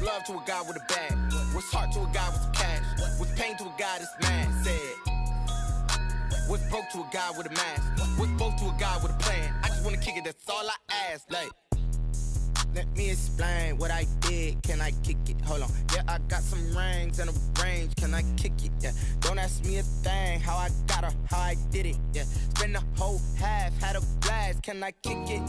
love to a guy with a bag? What's heart to a guy with some cash? What's pain to a guy that's mad? Said. What's broke to a guy with a mask? What's both to a guy with a plan? I just wanna kick it, that's all I ask. Like, let me explain what I did. Can I kick it? Hold on. Yeah, I got some rings and a range. Can I kick it? Yeah. Don't ask me a thing. How I got her, how I did it. Yeah. Spend the whole half, had a blast. Can I kick it?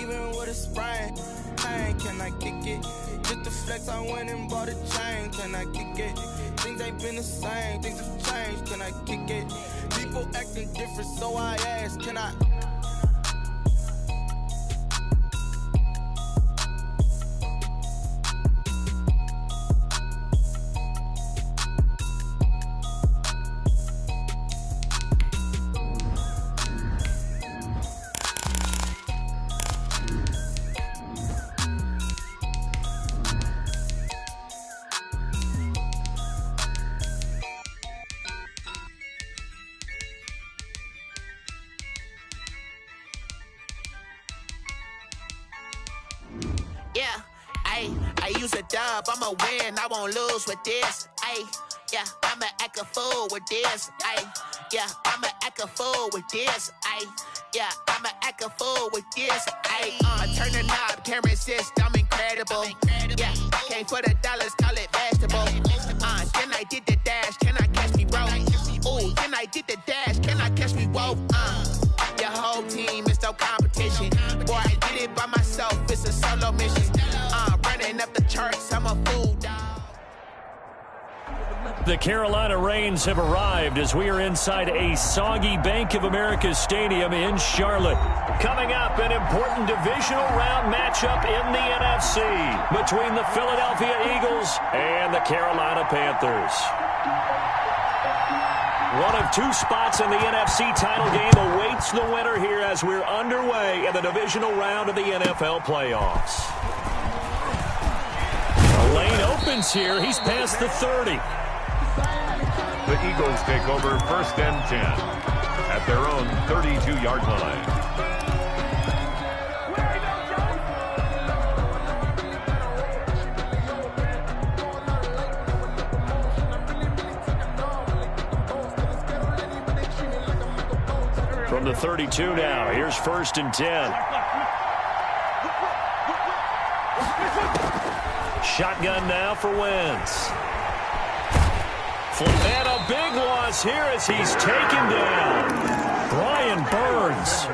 Even with a sprain, pain. Can I kick it? Just to flex, I went and bought a chain. Can I kick it? Things ain't been the same. Things have changed. Can I kick it? People acting different, so I ask. Can I? I'ma win, I won't lose with this. Ay, yeah, I'ma act a fool with this. Ay, yeah, I'ma act a fool with this. Ay, yeah, I'ma act a fool with this. Ay, I turn the knob, camera assist, I'm incredible. Yeah, came for the dollars, call it vegetable. Then I did the dash, can I catch me, bro? Ooh, then I did the dash, can I catch me, whoa? Your whole team is no competition. Boy, I did it by myself, it's a solo mission. Running up the charts, I'm a fool, dog. The Carolina Rains have arrived as we are inside a soggy Bank of America Stadium in Charlotte. Coming up, an important divisional round matchup in the NFC between the Philadelphia Eagles and the Carolina Panthers. One of two spots in the NFC title game awaits the winner here as we're underway in the divisional round of the NFL playoffs. The lane opens here. He's past the 30. The Eagles take over 1st and 10 at their own 32-yard line. From the 32 now, here's 1st and 10. Shotgun now for Wentz. And a big loss here as he's taken down. Brian Burns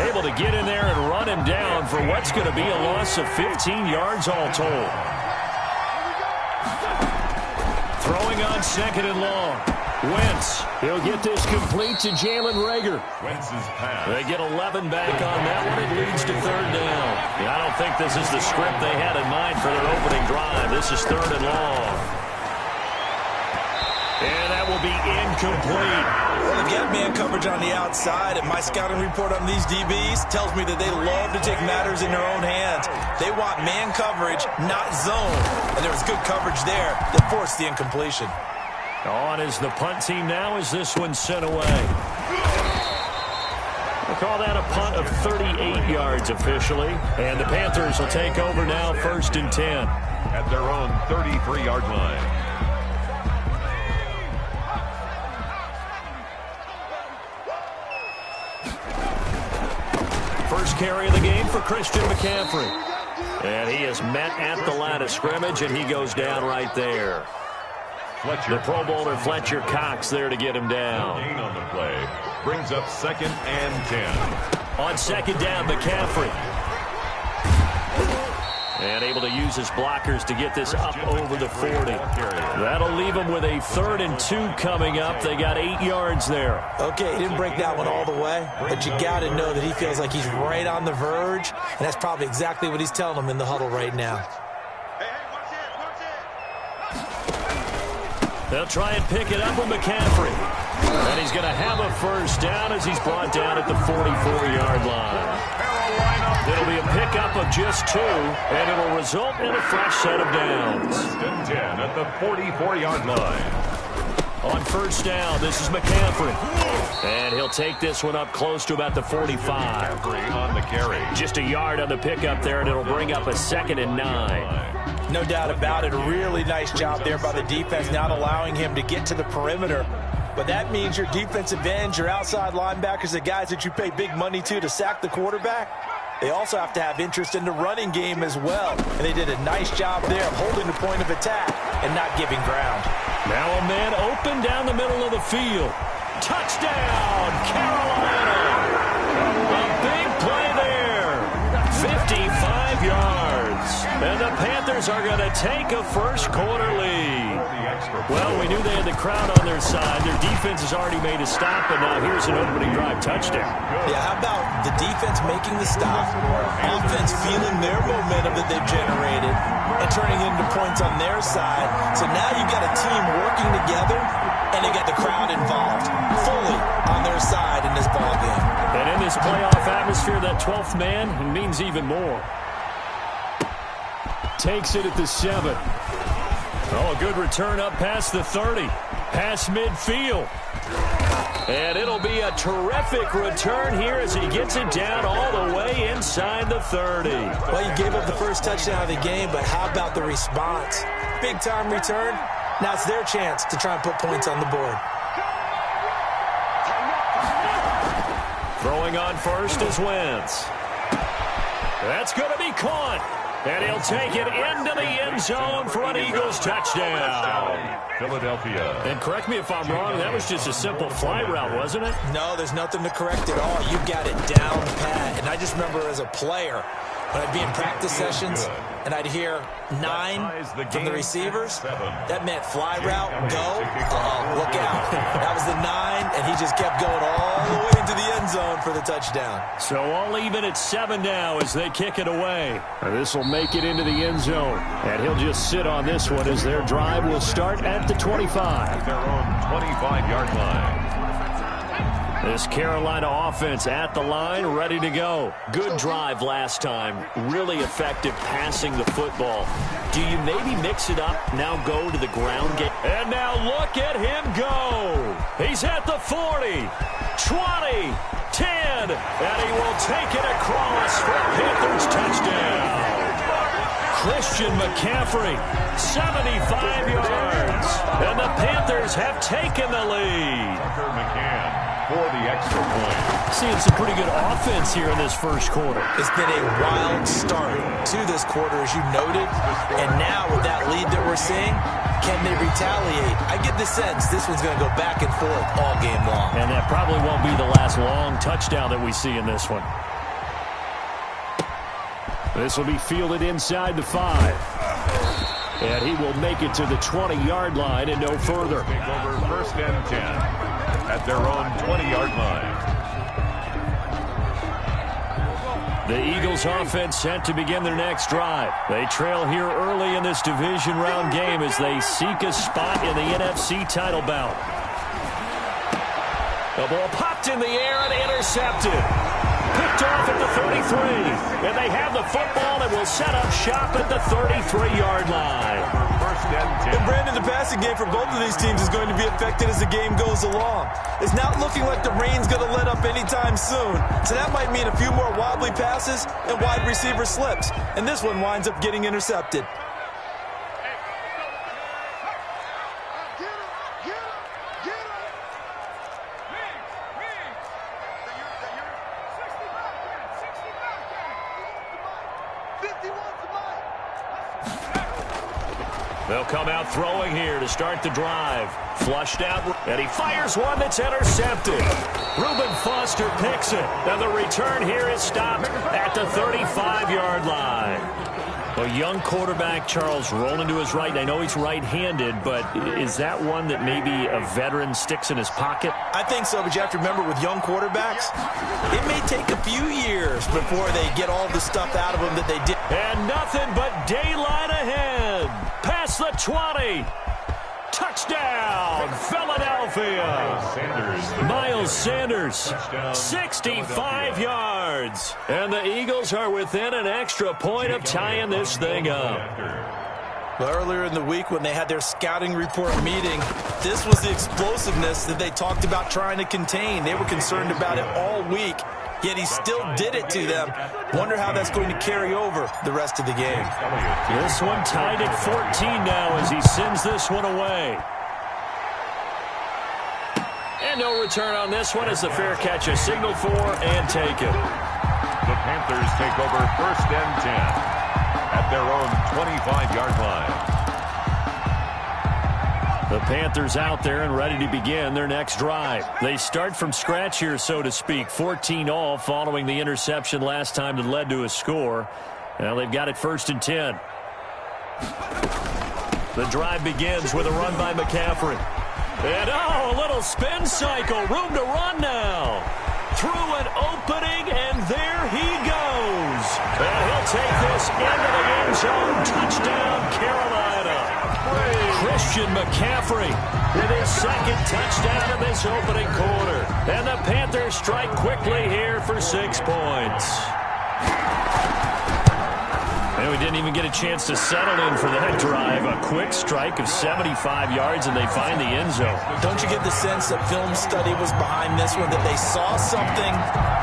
able to get in there and run him down for what's going to be a loss of 15 yards all told. Throwing on 2nd and long. Wentz, he'll get this complete to Jalen Reagor. Wentz's pass. They get 11 back on that one. It leads to 3rd down. Yeah, I don't think this is the script they had in mind for their opening drive. This is 3rd and long. And that will be incomplete. Well, they've got man coverage on the outside, and my scouting report on these DBs tells me that they love to take matters in their own hands. They want man coverage, not zone. And there was good coverage there that forced the incompletion. On is the punt team now as this one's sent away. We'll call that a punt of 38 yards officially. And the Panthers will take over now 1st and 10. At their own 33-yard line. First carry of the game for Christian McCaffrey. And he is met at the line of scrimmage, and he goes down right there. The Pro Bowler Fletcher Cox there to get him down. Gain on the play brings up 2nd and 10. On 2nd down, McCaffrey. And able to use his blockers to get this up over the 40. That'll leave them with a 3rd and 2 coming up. They got 8 yards there. Okay, he didn't break that one all the way, but you got to know that he feels like he's right on the verge, and that's probably exactly what he's telling them in the huddle right now. They'll try and pick it up with McCaffrey. And he's going to have a 1st down as he's brought down at the 44-yard line. It'll be a pickup of just 2, and it'll result in a fresh set of downs. 1st and 10 at the 44-yard line. On 1st down, this is McCaffrey. And he'll take this one up close to about the 45. McCaffrey on the carry. Just a yard on the pickup there, and it'll bring up a 2nd and 9. No doubt about it. A really nice job there by the defense, not allowing him to get to the perimeter. But that means your defensive ends, your outside linebackers, the guys that you pay big money to sack the quarterback, they also have to have interest in the running game as well. And they did a nice job there of holding the point of attack and not giving ground. Now a man open down the middle of the field. Touchdown, Carolina! A big play there. 55 yards. And the Panthers are going to take a first quarter lead. Well, we knew they had the crowd on their side. Their defense has already made a stop, and now here's an opening drive touchdown. Yeah, how about the defense making the stop, offense feeling their momentum that they've generated, and turning into points on their side. So now you've got a team working together, and they got the crowd involved fully on their side in this ball game. And in this playoff atmosphere, that 12th man means even more. Takes it at the 7. Oh, a good return up past the 30. Past midfield. And it'll be a terrific return here as he gets it down all the way inside the 30. Well, you gave up the first touchdown of the game, but how about the response? Big-time return. Now it's their chance to try and put points on the board. Throwing on first is Wentz. That's going to be caught. And he'll take it into the end zone for an Eagles touchdown. Philadelphia. And correct me if I'm wrong, that was just a simple fly route, wasn't it? No, there's nothing to correct at all. You got it down pat. And I just remember as a player, when I'd be in practice sessions and I'd hear 9 from the receivers, that meant fly route, go, look out. That was the 9, and he just kept going all the way into the end zone for the touchdown. So all even at 7 now as they kick it away. This will make it into the end zone. And he'll just sit on this one as their drive will start at the 25. At their own 25-yard line. This Carolina offense at the line, ready to go. Good drive last time. Really effective passing the football. Do you maybe mix it up, now go to the ground game? And now look at him go. He's at the 40, 20, 10, and he will take it across for a Panthers touchdown. Christian McCaffrey, 75 yards. And the Panthers have taken the lead. Tucker McCann for the extra point. Seeing some pretty good offense here in this first quarter. It's been a wild start to this quarter, as you noted. And now with that lead that we're seeing, can they retaliate? I get the sense this one's going to go back and forth all game long. And that probably won't be the last long touchdown that we see in this one. This will be fielded inside the 5. And he will make it to the 20-yard line and no further. Take over first and 10 at their own 20-yard line. The Eagles offense set to begin their next drive. They trail here early in this division round game as they seek a spot in the NFC title bout. The ball popped in the air and intercepted. Picked off at the 33. And they have the football and will set up shop at the 33-yard line. First and 10. And Brandon, the passing game for both of these teams is going to be affected as the game goes along. It's not looking like the rain's going to let up anytime soon. So that might mean a few more wobbly passes and wide receiver slips. And this one winds up getting intercepted. They'll come out throwing here to start the drive. Flushed out, and he fires one that's intercepted. Reuben Foster picks it, and the return here is stopped at the 35-yard line. A young quarterback, Charles, rolling to his right. I know he's right-handed, but is that one that maybe a veteran sticks in his pocket? I think so, but you have to remember with young quarterbacks, it may take a few years before they get all the stuff out of them that they did. And nothing but daylight ahead. Past the 20. Touchdown, Philadelphia. Miles Sanders, 65 yards. And the Eagles are within an extra point of tying this thing up. Well, earlier in the week when they had their scouting report meeting, this was the explosiveness that they talked about trying to contain. They were concerned about it all week. yet he still did it to them. Wonder how that's going to carry over the rest of the game. This one tied at 14 now as he sends this one away. And no return on this one as the fair catch is signaled for and taken. The Panthers take over 1st and 10 at their own 25-yard line. The Panthers out there and ready to begin their next drive. They start from scratch here, so to speak. 14 all following the interception last time that led to a score. Now they've got it 1st and 10. The drive begins with a run by McCaffrey. And a little spin cycle. Room to run now. Through an opening, and there he goes. And he'll take this into the end zone. Touchdown, Carolina. Christian McCaffrey with his 2nd touchdown of this opening quarter. And the Panthers strike quickly here for 6 points. And we didn't even get a chance to settle in for that drive. A quick strike of 75 yards, and they find the end zone. Don't you get the sense that film study was behind this one, that they saw something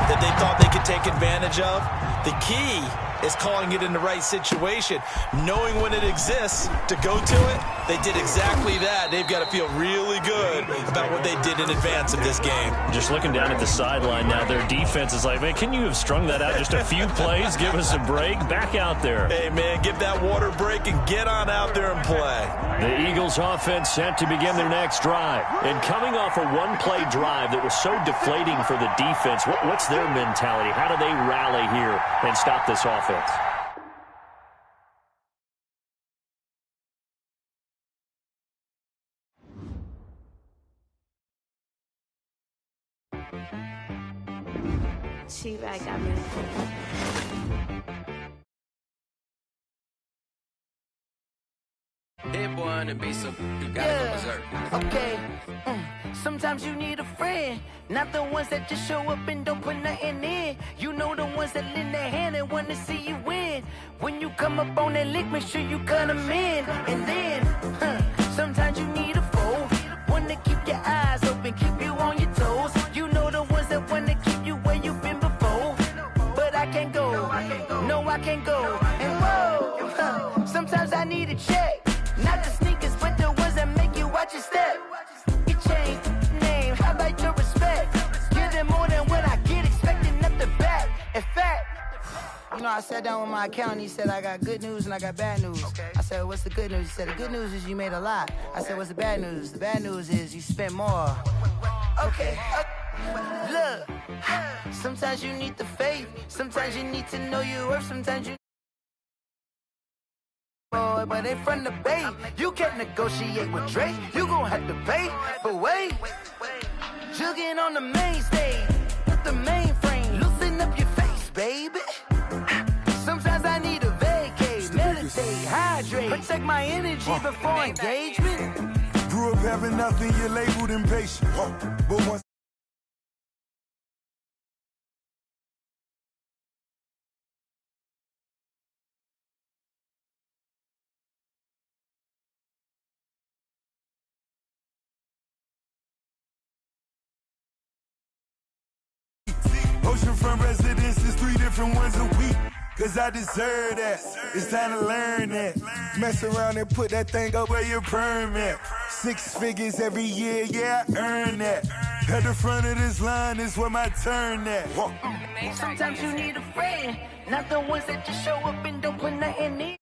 that they thought they could take advantage of? The key is calling it in the right situation, knowing when it exists to go to it. They did exactly that. They've got to feel really good about what they did in advance of this game. Just looking down at the sideline now, their defense is like, man, can you have strung that out just a few plays? Give us a break. Back out there. Hey, man, give that water break and get on out there and play. The Eagles offense set to begin their next drive. And coming off a one-play drive that was so deflating for the defense, what's their mentality? How do they rally here and stop this offense? T-Bag got me. Hit boy on the beat, so you gotta go berserk. Okay. Sometimes you need a friend, not the ones that just show up and don't put nothing in. You know the ones that lend their hand and want to see you win. When you come up on that lick, make sure you cut them in. And then, sometimes you need a foe, one to keep your eyes open, keep you on your toes. You know the ones that want to keep you where you've been before. But I can't go, no I can't go. And whoa, sometimes I need a check. Not the sneakers, but the ones that make you watch your step. Your chain, name, how about your respect? Give them more than what I get, expecting up the back. In fact, you know, I sat down with my accountant. He said, I got good news and I got bad news. Okay. I said, what's the good news? He said, the good news is you made a lot. I said, what's the bad news? The bad news is you spent more. Okay. Look, sometimes you need the faith. Sometimes you need to know your worth. Sometimes you but they from the Bay. You can't negotiate with Drake. You gon' have to pay. But wait, jugging on the main stage, the mainframe, loosen up your face, baby. Sometimes I need a vacate, meditate, hydrate, protect my energy before engagement. Grew up having nothing, you're labeled impatient. But once oceanfront residences, 3 different ones a week. Cause I deserve that. It's time to learn that. Mess around and put that thing up where your permit. 6 figures every year, yeah, I earn that. At the front of this line is where my turn at. Sometimes you need a friend, not the ones that just show up and don't put nothing in.